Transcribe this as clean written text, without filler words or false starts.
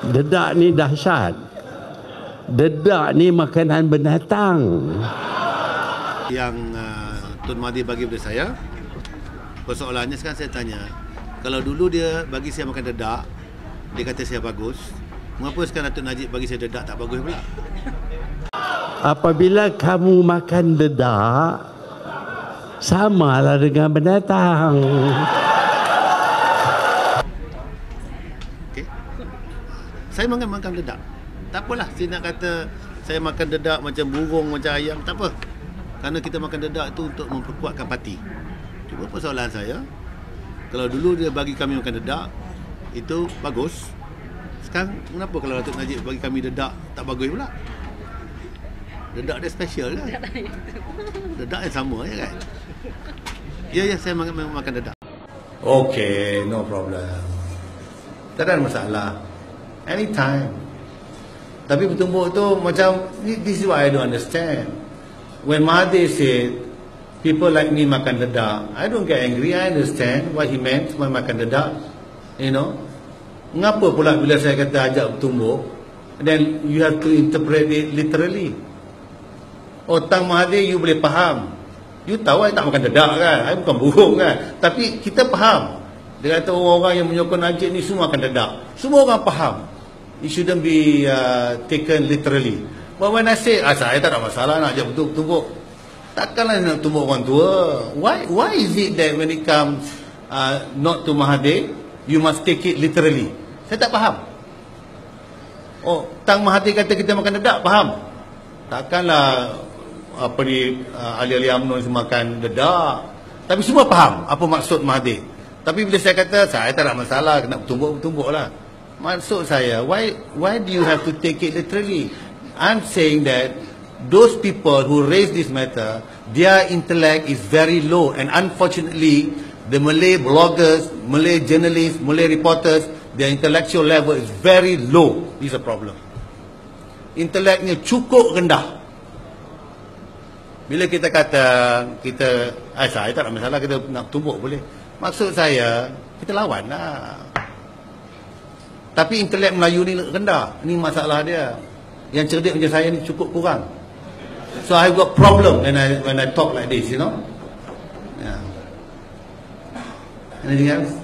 Dedak ni dahsyat. Dedak ni makanan binatang. Yang Tun Mahathir bagi kepada saya, persoalannya sekarang saya tanya, kalau dulu dia bagi saya makan dedak, dia kata saya bagus, mengapa sekarang Datuk Najib bagi saya dedak tak bagus pula? Apabila kamu makan dedak, samalah dengan binatang. Okay. Saya makan dedak. Tak apalah, saya nak kata saya makan dedak macam burung, macam ayam, tak apa. Kerana kita makan dedak itu untuk memperkuatkan parti. Cuma persoalan saya, kalau dulu dia bagi kami makan dedak, itu bagus. Sekarang kenapa kalau Datuk Najib bagi kami dedak tak bagus pula? Dedak dia special kan? Dedak yang sama je kan? Ya, saya makan dedak. Okay, no problem. Tak ada masalah. Anytime. Tapi bertumbuk tu macam, this is what I don't understand. When Mahathir said, people like me makan dedak, I don't get angry. I understand what he meant when makan dedak. You know, mengapa pula bila saya kata ajak bertumbuk, then you have to interpret it literally. Oh, Tang Mahathir you boleh faham. You tahu I tak makan dedak kan, I bukan burung kan. Tapi kita faham. Dia kata orang-orang yang menyokong Najib ni semua makan dedak. Semua orang faham. It shouldn't be taken literally. But when I say, saya tak ada masalah nak ajak bertumbuk. Takkanlah nak tumbuk orang tua. Why is it that when it comes not to Mahathir, you must take it literally? Saya tak faham. Oh, Tang Mahathir kata kita makan dedak, faham? Takkanlah ahli-ahli UMNO semua makan dedak. Tapi semua faham apa maksud Mahathir. Tapi bila saya kata saya tak ada masalah nak bertumbuk lah. Maksud saya, why do you have to take it literally? I'm saying that those people who raise this matter, their intellect is very low, and unfortunately, the Malay bloggers, Malay journalists, Malay reporters, their intellectual level is very low. This is a problem. Inteleknya cukup rendah. Bila kita kata saya tak ada masalah kita nak tumbuk boleh. Maksud saya, kita lawan lah. Tapi intelek Melayu ni rendah. Ini masalah dia. Yang cerdik macam saya ni cukup kurang. So I got problem when I talk like this, you know. Yeah. Anything else?